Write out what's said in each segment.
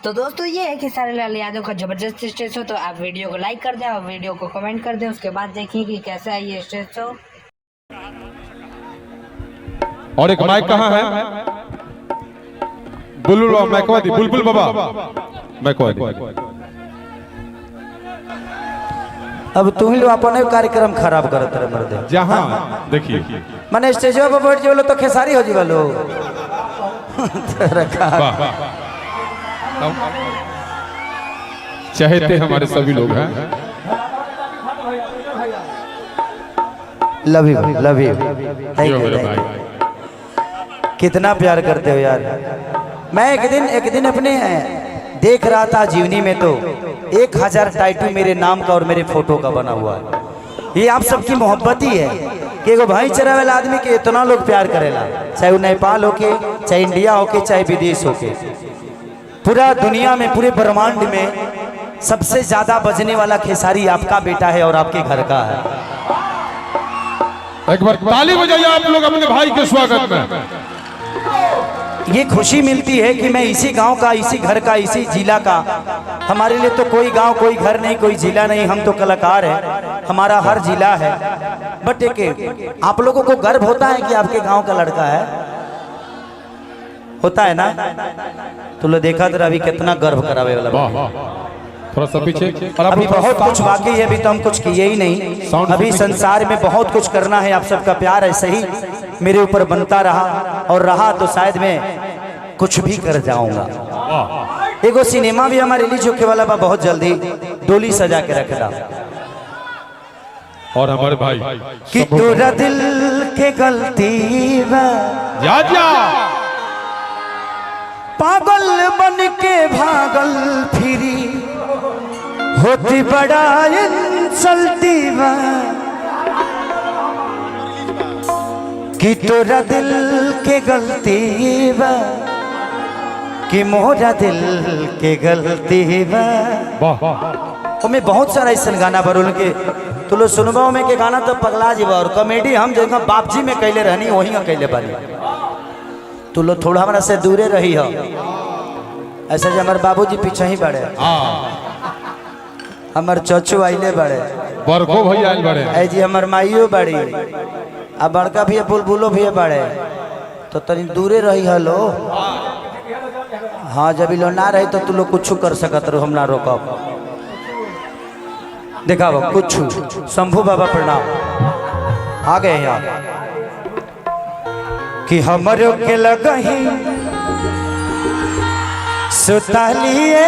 तो दोस्तों ये है कि सारे लाल यादव का जबरदस्त स्टेज शो। तो आप वीडियो को लाइक कर दें और वीडियो को कमेंट कर दें, उसके बाद देखिए कि कैसा है ये स्टेज शो। और एक माइक कहाँ है? बुलबुल मैकवादी, बुलबुल बाबा मैकवादी। अब तू ही लो अपने कार्यक्रम खराब करत रहे मर्दे। जहाँ देखिए माने स्टेज पे बैठ जो तो खेसारी हो जीवा लो। चाहते हमारे सभी लोग हैं। लव यू लव यू, जो मेरे भाई कितना प्यार करते हो यार। मैं एक दिन अपने देख रहा था जीवनी में, तो 1000 टाइटू मेरे नाम का और मेरे फोटो का बना हुआ है। ये आप सबकी मोहब्बत ही है कि एगो भाईचारा वाला आदमी के इतना लोग प्यार करेला, चाहे वो नेपाल होके, चाहे इंडिया होके, चाहे विदेश होके। पूरा दुनिया में, पूरे ब्रह्मांड में सबसे ज्यादा बजने वाला खेसारी आपका बेटा है और आपके घर का है। एक बार ताली बजाइए आप लोग अपने भाई के स्वागत में। ये खुशी मिलती है कि मैं इसी गांव का, इसी घर का, इसी जिला का। हमारे लिए तो कोई गांव, कोई घर नहीं, कोई जिला नहीं, हम तो कलाकार हैं, हमारा हर जिला है। बट एक आप लोगों को गर्व होता है कि आपके गांव का लड़का है, होता है ना? तो लो देखा तो अभी कितना गर्व करावे वाला। थोड़ा सा पीछे। अभी बहुत कुछ बाकी है, अभी तो हम कुछ किए ही नहीं। अभी संसार में बहुत कुछ करना है। आप सबका प्यार ऐसे ही मेरे ऊपर बनता रहा और रहा तो शायद मैं कुछ भी कर जाऊंगा। एगो सिनेमा भी हमारे रिलीज होने वाला बा बहुत जल्दी, डोली सजा के रखना। और हमारे भाई कि तोरा दिल के गलती जा जा पागल बन के भागल फिरी होती बड़ा इंसल्टी बा। कि तोरा दिल के गलती बा, कि मोरा दिल के गलती बा। में बहुत सारा ऐसा गाना बरुल के तो लो सुनबा में के गाना तो पगला जीवा। और कॉमेडी हम जगह बापजी में कैले रहनी वही कैले बानी। तो लो थोड़ा हमारा से दूरे रही हो। ऐसा जो हमारे बाबूजी पीछे ही बढ़े, हमार चचू आइले बड़े, बड़को भैया आइल बड़े, ऐ जी हमार माइयो बड़ी, अब बड़का भी बुलबुलो भी बड़े। तो तनी दूरे रही हलो। हाँ जब लो ना रही तो तू लोग कुछ कर सकत रहो, हम ना रोकब। देखा वो कुछ शंभू बाबा प्रणाम आ गए यहाँ। कि हमरो के लगही सुतालिए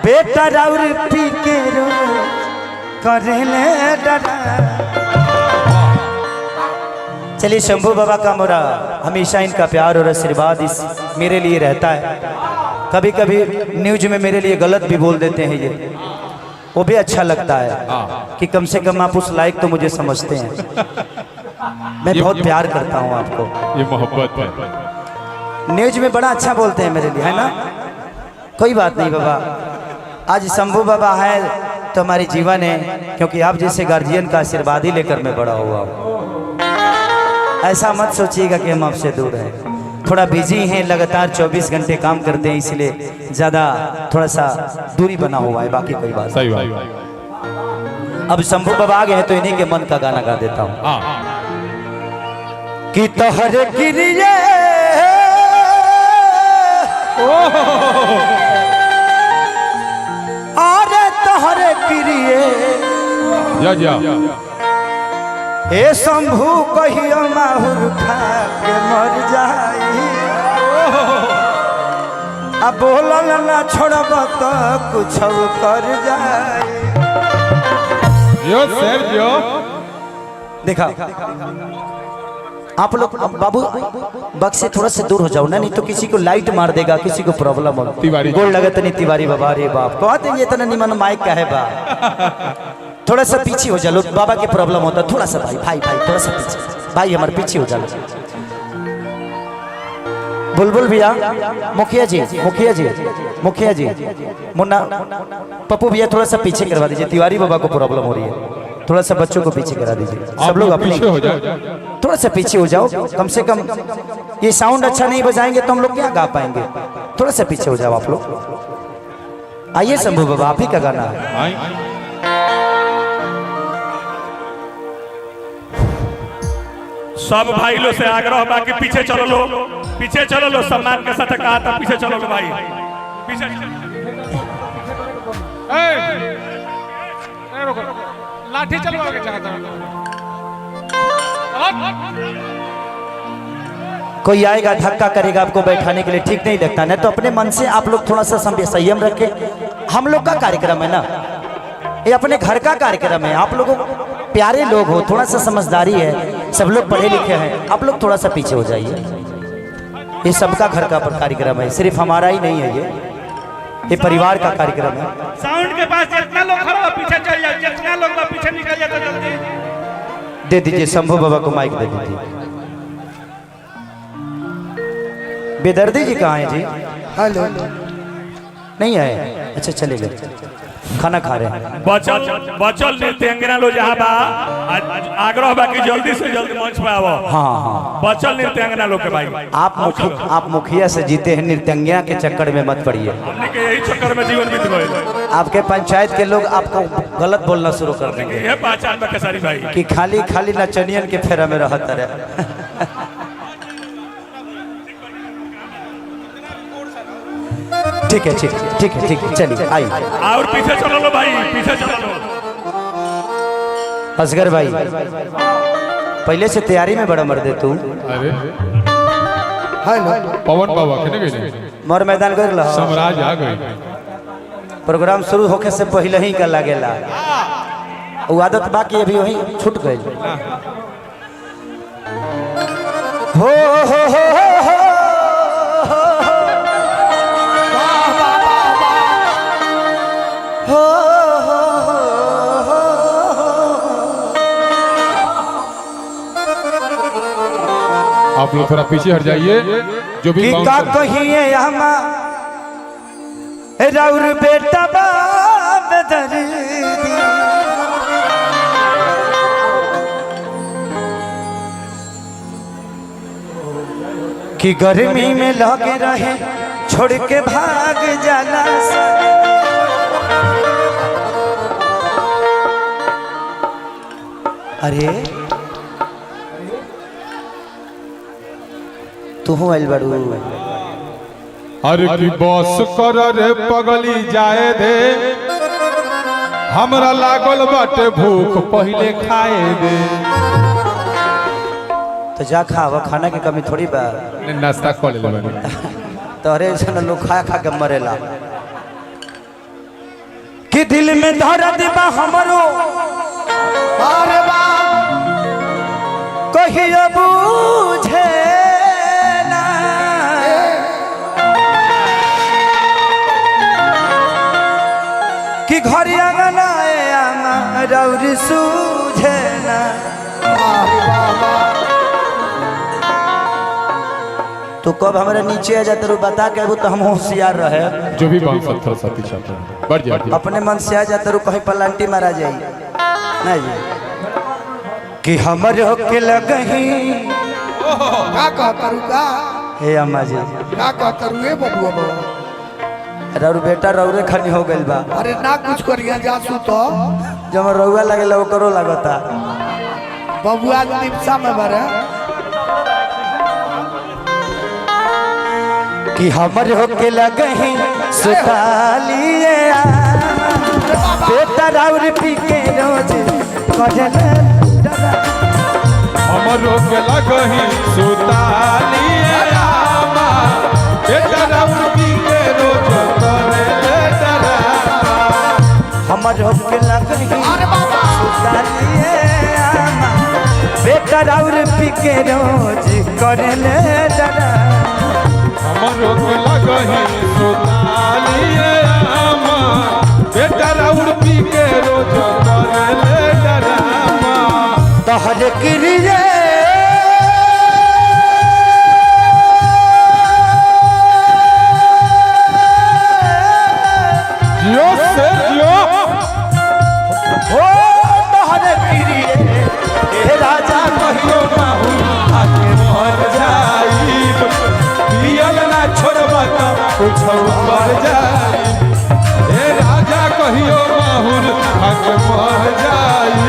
बेटा राउर पी के रो करेले डरा। चलिए शंभू बाबा का मोरा हमेशा इनका प्यार और आशीर्वाद इस मेरे लिए रहता है। कभी कभी न्यूज में मेरे लिए गलत भी बोल देते हैं, ये वो भी अच्छा लगता है कि कम से कम आप उस लायक तो मुझे समझते हैं। मैं बहुत प्यार करता हूँ आपको, ये मोहब्बत है। न्यूज में बड़ा अच्छा बोलते हैं मेरे लिए, है ना? कोई बात नहीं बाबा, आज शंभू बाबा है तो हमारी जीवन है, क्योंकि आप जैसे गार्जियन का आशीर्वाद ही लेकर मैं बड़ा हुआ हूँ। ऐसा मत सोचिएगा कि हम आपसे दूर हैं, थोड़ा बिजी हैं, लगातार 24 घंटे काम करते हैं, इसलिए ज़्यादा थोड़ा सा दूरी बना हुआ है, बाकी कोई बात सही बात। अब शंभू बाबा आ गए हैं तो इन्हीं के मन का गाना गा देता हूँ। कि तोहरे गिरिए अरे तोहरे गिरिए जा ए शंभू कहियो माहुर खा के मर जाई। अब बोलल ना छोड़ब तो कुछ कर जाई। जो सर जो देखा आप लोग बाबू बक्स से थोड़ा सा दूर हो जाओ ना, नहीं तो किसी को लाइट मार देगा, किसी को प्रॉब्लम हो। तिवारी गोल लगे तो नहीं तिवारी बाबा, रे बाप कहते हैं इतना निमन माइक का है बा। थोड़ा सा पीछे हो जाओ, बाबा के प्रॉब्लम होता, थोड़ा सा भाई भाई भाई थोड़ा सा पीछे, भाई हमारे पीछे हो जाओ। बुलबुल भैया, मुखिया जी, मुखिया जी, मुखिया जी, मुन्ना पप्पू भैया थोड़ा सा पीछे करवा दीजिए, तिवारी बाबा को प्रॉब्लम हो रही है, थोड़ा सा बच्चों को पीछे करा दीजिए, सब आप लोग लोग अपने पीछे हो जाओ। थोड़ा सा पीछे हो जाओ, कम से कम ये साउंड अच्छा नहीं बजाएंगे तो हम लोग क्या गा पाएंगे। थोड़ा सा पीछे हो जाओ आप लोग। आइए शंभू बाबा, आप ही का गाना है। आई सब भाई लोग से आग्रह बा कि पीछे चलो लो, पीछे चलो लो, सम्मान के साथ कहा था पीछे चलो लो भाई, पीछे रुको, लाठी चलवाओगे चाहता हूं। कोई आएगा धक्का करेगा आपको बैठाने के लिए, ठीक नहीं लगता ना, तो अपने मन से आप लोग थोड़ा सा संयम रखें। हम लोग का कार्यक्रम है ना, ये अपने घर का कार्यक्रम है। आप लोगों प्यारे लोग हो, थोड़ा सा समझदारी है, सब लोग पढ़े लिखे हैं, आप लोग थोड़ा सा पीछे हो जाइए। ये सबका घर का कार्यक्रम है, सिर्फ हमारा ही नहीं है, ये परिवार का कार्यक्रम है। साउंड के पास जितना लोग खड़ा हो पीछे चल जाओ, जितना लोग पीछे निकल जाए तो जल्दी दे दीजिए, शंभू बाबा को माइक दे दीजिए। बेदर्दी जी कहाँ हैं जी? हेलो, नहीं आए, अच्छा चले गए, खाना खा रहे हैं। बचल नृत्यांगना लो जहाँ बा आग्रह बा कि जल्दी से जल्दी मंच पे आवो। हाँ हाँ, बचल नृत्यांगना लोग के भाई, आप मुखिया से जीते हैं, नृत्यंगना के चक्कर में मत पड़िए। हमने के यही चक्कर में जीवन बीत गए। आपके पंचायत के लोग आपको गलत बोलना शुरू कर देंगे यह पहचान में केसरी भाई कि खाली खाली नचनियन के फेरा में रहता रहे। ठीक है, ठीक है, ठीक है, ठीक है, चलिए आइए। और पीछे चलो लो भाई, पीछे चलो लो। असगर भाई, पहले से तैयारी में बड़ा मर्दे तू। अरे हेलो, पवन बाबा किने गए? मोर मैदान कर ला, समराज आ गए। प्रोग्राम शुरू होके से पहले ही का लागेला, वो आदत बाकी अभी वही छूट गई। हो हो हो हो आप लोग थोड़ा पीछे हट जाइए। जो भी कि का बाउंसर- कहिए हमा राउर बेटा बाप दर्दी, कि गर्मी में लगे रहे छोड़ के भाग जाला। अरे तू हो आइल बाड़ू? अरे की बस कर रे पगली जाए दे, हमरा लागल बाटे भूख पहले खाए दे। तो जा खावा, खाना की कमी थोड़ी बा। नाश्ता कर ले बानी। तोहरे ऐसा लोग खा खा के मरेला। कि दिल में दर्द बा हमरो, अरे बा कहियो बूझे ना, कि घर आंगना रौर सूझे ना। तो कब हमारे नीचे आ जाते बता के अबू, तो हम होशियार रहे। जो भी बाउंसर थोड़ा सा पीछे हटो। बढ़ जाइए। अपने मन से आ जाते कहीं पलांटी मारा जाए नहीं जी। कि हमर होके लगही का कहतरू का? हे अम्मा जी, का कहतरू ए बबुआ बाबा? रौर बेटा रौरे खनी हो गइल बा। अरे ना कुछ करिया जासू तो जब रउआ लगेला वो करो लगता। बबुआ दिवसा में बरे कि हमर होके लगही सुतालिए बेटा रौर पी के रोज कजल डरा। हमरो के लगही सुतालिए आमा, बेटा राउर पी के रोज करे ले डरामा। हमर होके लगही सुतालिए आमा, बेटा रौर पी के रोज कजल डरा। हमरो के लगही सुतालिए आमा, बेटा राउर पी के रोज करे ले डरामा। तोहर क्रिया जियो से जियो। हो तोहर कुछ मर जाई ए राजा कहियो माहुर हक मर जाई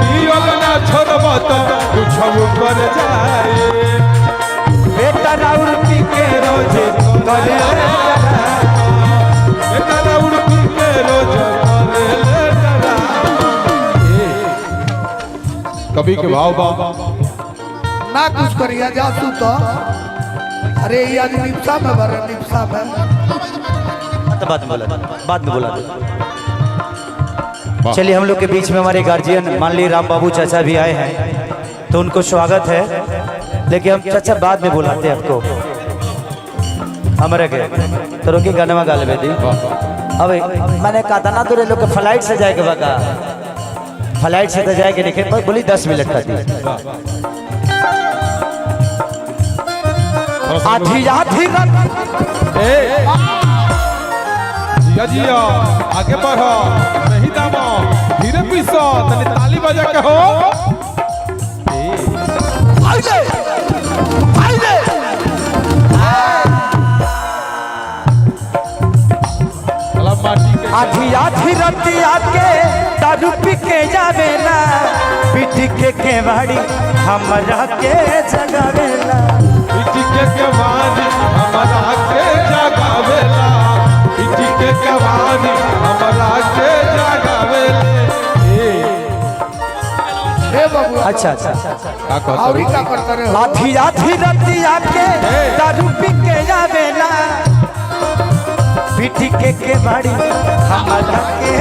पियल ना छोड़ब तो कुछ कर जाई बेटा राउर पी के रोज करे बेटा राउर पी के रोज करे कभी के भाव बाबा ना कुछ करिया जा तू तो अरे ये आज निपसा में भर निपसा में बात में बोला चलिए हम लोग के बीच में हमारे गार्जियन मान ली राम बाबू चाचा भी आए हैं तो उनको स्वागत है लेकिन हम चाचा बाद में बुलाते हैं आपको हमारे के तो रोकी गाना गा ले दी अब मैंने कहा था ना तो लोग के फ्लाइट से जाए के बका फ्लाइट से तो जाए के देखे पर बोली 10 मिनट का दी आधी आधी जिया जिया आगे बढ़ो नहीं दामो धीरे पीसो तने ताली बजा के हो आधी आधी रतिया के दारू पी के जावे ना पीटी के केवाड़ी हमरा के जगावेला पीटी के केवाड़ी हमरा के जगावेला पीटी के केवाड़ी हमरा के जगावेले हे बाबू अच्छा का कहत और क्या करता रे हो? आधी आधी रतिया के दारू पी के जावे ना पीटी के केवाड़ी हमरा के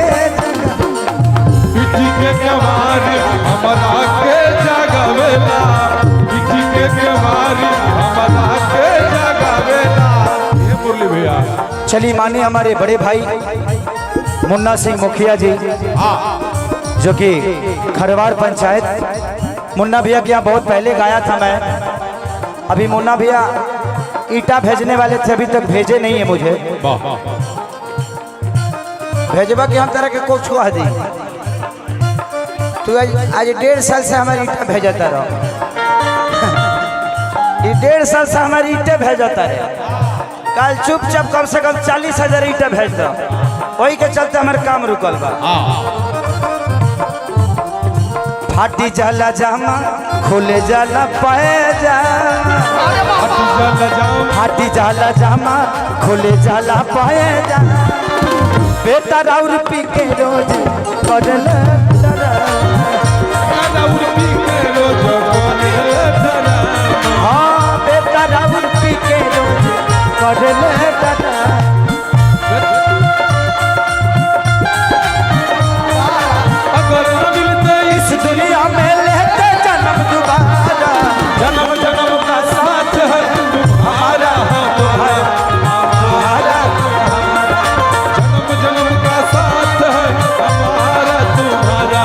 पीटी के केवाड़ी हमरा के जगावेला पीटी के केवाड़ी हमरा के जगावेला ये मुरली भैया चलिए मानिए हमारे बड़े भाई मुन्ना सिंह मुखिया जी जो कि खरवार पंचायत मुन्ना भैया के यहाँ बहुत पहले गाया था मैं अभी मुन्ना भैया ईटा भेजने वाले थे अभी तक भेजे नहीं है मुझे भेजबा कि हम तरह के को छुआ दी तू आज 1.5 साल से हमारी ईटा भेजता रहो 1.5 साल से हमारी ईटे भेजता रहे कल चुपचाप कम से कम 40,000 ईटा भेज दो वही के चलते हमारे काम रुकल बा फाटी जाला जामा खुले जाला पैजा फाटी जाला जामा खुले जाला पैजा बेटा राउर पी के रोज करल हाँ बेटा राउर पी के रोज करल इस दुनिया में लेते जन्म दोबारा जन्म जन्म का साथ है तुम्हारा तुम्हारा जन्म जन्म का साथ है हमारा तुम्हारा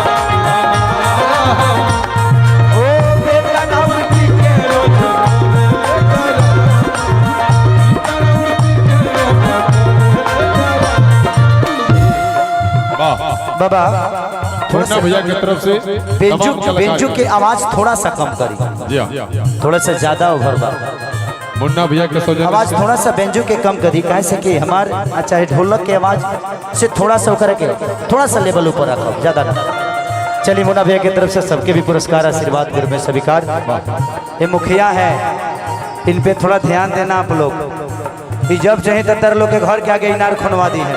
ओ बेटा राउर पी के रोज बाबा मुन्ना भैया की तरफ से बेंजू की आवाज थोड़ा सा कम करी जी हाँ थोड़ा सा ज्यादा ओवर बा मुन्ना भैया के सौजन्य आवाज थोड़ा सा बेंजू के कम करी काहे से कि हमार चाहे ढोलक के आवाज से थोड़ा सा ओकर के थोड़ा सा लेवल ऊपर रखो ज्यादा ना चलिए मुन्ना भैया की तरफ से सबके भी पुरस्कार आशीर्वाद गुरु में स्वीकार ये मुखिया है इन पे थोड़ा ध्यान देना आप लोग जब चाहे तर लोग के घर के आगे इनार खुनवा दी है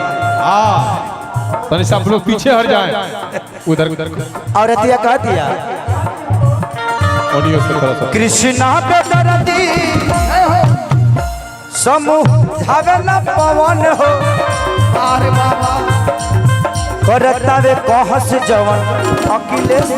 तनिष आप लोग पीछे हट जाएं उधर उधर और रतिया कह दिया ऑडियो से थोड़ा सा कृष्णा पे दरदी समूह धावेला पवन हो अरे बाबा करता वे कहस जवन अखिलेश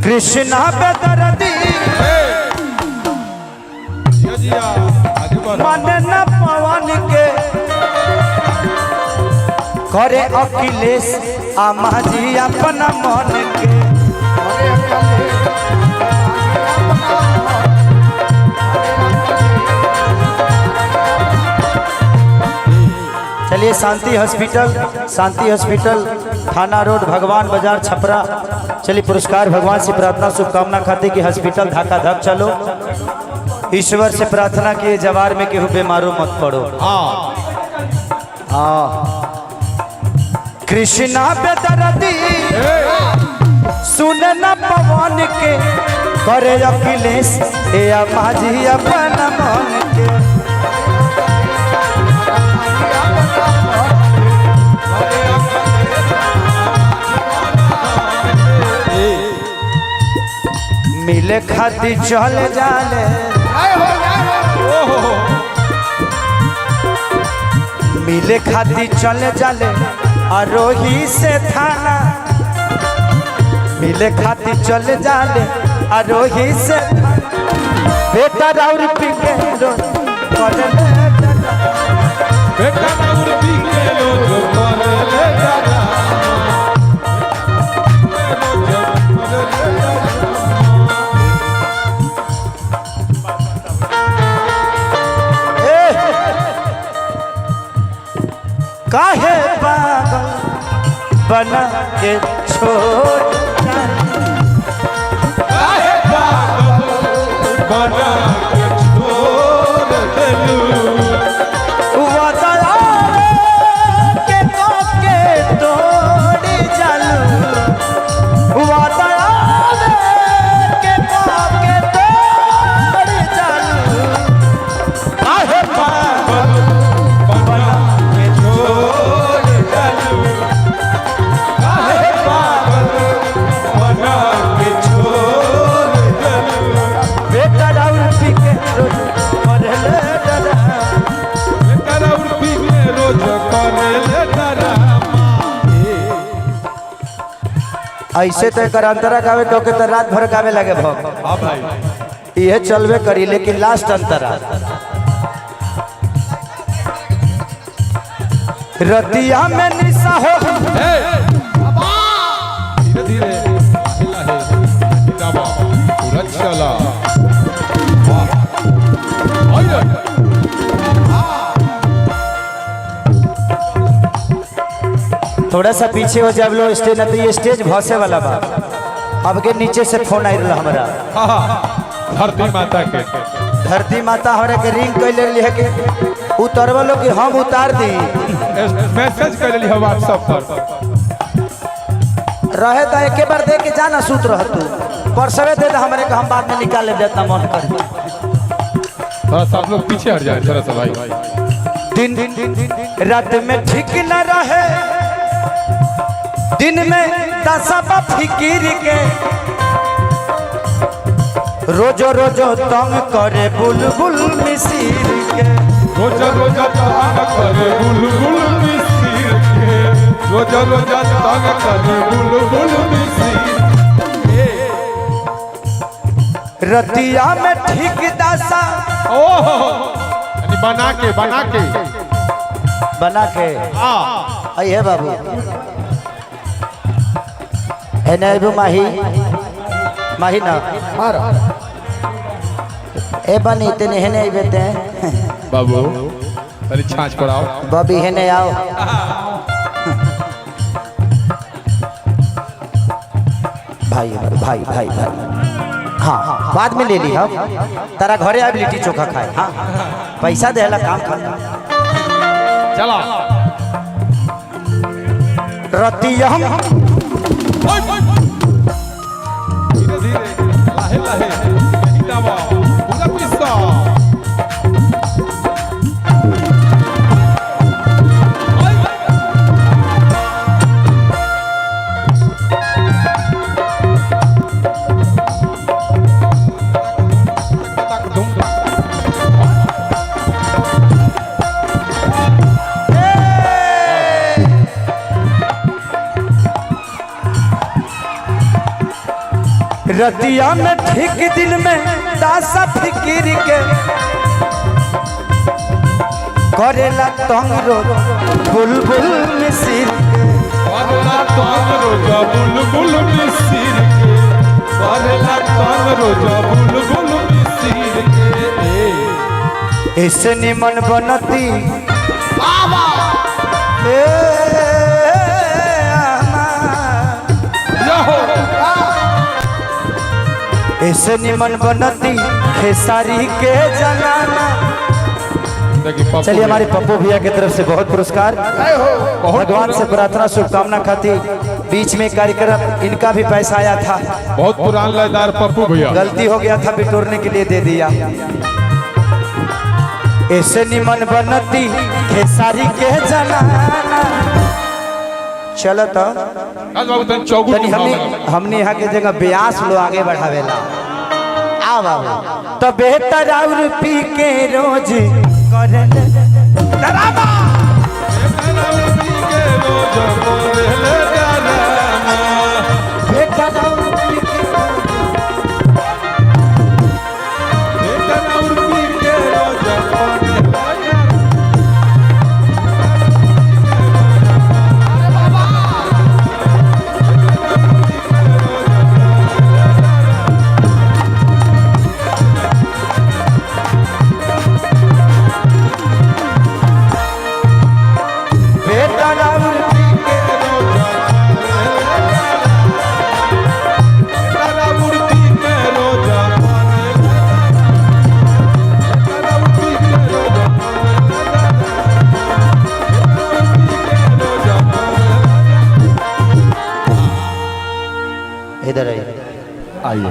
कृष्णा पे दरदी मन न पवन के करे अखिलेश आमा जी अपना मन के चलिए शांति हॉस्पिटल थाना रोड भगवान बाजार छपरा। चलिए पुरस्कार भगवान से प्रार्थना शुभकामना खाते कि हॉस्पिटल धक्का धक चलो। ईश्वर से प्रार्थना किए जवार में केहू बीमारो मत पड़ो। हाँ कृष्णा बेदर्दी सुन न पवन के करे अखिलेश ए माझी अपन मन के। मिले खाती चल जाले मिले खाती चल जाले आरोही से थाना। मिले खाती चल जाले आरोही से बेटा राउर पी के बेटा राउर पी के लोग करले दादा। काहे पागल बना के छोड़ काहे पागल बना के छोड़ देलू। वादा के तोड़ जालू वादा के तोड़ जालू। काहे पागल बना के छोड़ जालू। काहे पागल बना के छोड़ जालू। बेटा राउर पी के रोज करले डरा। बेटा राउर पी के रोज करले डरा। ऐसे तो एक अंतरा गावे तो के तो रात भर गावे लगे भग। हाँ भाई यह चलवे करी लेकिन लास्ट अंतरा रतिया में निशा हो। धीरे धीरे पूरा चला। थोड़ा सा पीछे हो जाए लो स्टेज ना तो ये स्टेज भसे वाला बा। अब के नीचे से फोन आई रहा हमारा धरती माता के धरती माता हमारे के रिंग कैले रही है कि उतरवा लो कि हम उतार दी। मैसेज कर ली व्हाट्सएप पर रहे तो एक बार दे के जाना सूत रह तू परसवे दे हमारे को हम बाद में निकाल ले देता मन कर। थोड़ा सा आप लोग पीछे हट जाए थोड़ा सा भाई। दिन रात में ठीक न रहे दिन में दसबा फिकिर के रोजो रोजो तंग करे बुलबुल मिसिर के। रोजा रोजा तंग करे बुलबुल मिसिर के। रोजा रोजा तंग करे बुलबुल मिसिर के। रतिया में ठीक दशा ओहो बना के बना के आई है बाबू एनेबू माही माही ना मार ए बनी तेने हेने आई बेते हैं बाबू पहले छाछ पड़ाओ। बबी हेने आओ। भाई भाई भाई भाई हाँ बाद में ले ली हम तारा घरे आब लिट्टी चोखा खाए। हाँ पैसा देला काम करना चला रतिया धीरे धीरे लाहे लाहे हिलावा पूरा पिस्ता। रतिया में ठीक दिन में दासा फिकिर के करेला तंग रो बुलबुल मिसिर करेला तंग रोजा बुलबुल मिसिर के। करेला तंग रोजा बुलबुल मिसिर के। ऐसे निमन बनती ए आमा, जाओ ऐसे निमन बनती खेसारी के जनाना। देखिए पप्पू चलिए हमारे पप्पू भैया की तरफ से बहुत पुरस्कार, जय हो। भगवान से प्रार्थना शुभकामना खाती। बीच में कार्यक्रम इनका भी पैसा आया था, बहुत पुरान लयदार पप्पू भैया। गलती हो गया था, बिटोरने के लिए दे दिया। ऐसे निमन बनती खेसारी के जनाना। चलो तो आज बाबू तन चौगुट तनी हमने यहाँ के जगह ब्यास लो आगे बढ़ावेला। आ बाबू तो बेहतर और पी के रोज करे डरावा। बेहतर और पी के इधर आइए। आइए